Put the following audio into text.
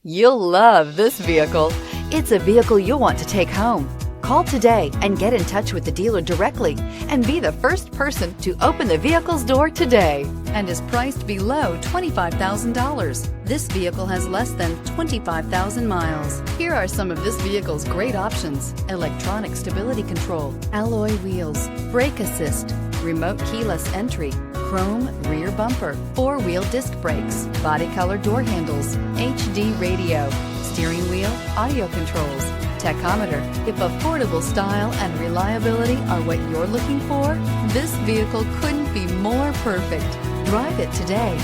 You'll love this vehicle. It's a vehicle you'll want to take home. Call today and get in touch with the dealer directly and be the first person to open the vehicle's door today, and is priced below $25,000. This vehicle has less than 25,000 miles. Here are some of this vehicle's great options: electronic stability control, alloy wheels, brake assist, remote keyless entry, chrome rear bumper, four-wheel disc brakes, body color door handles, HD radio, steering wheel audio controls, tachometer. If affordable style and reliability are what you're looking for, this vehicle couldn't be more perfect. Drive it today.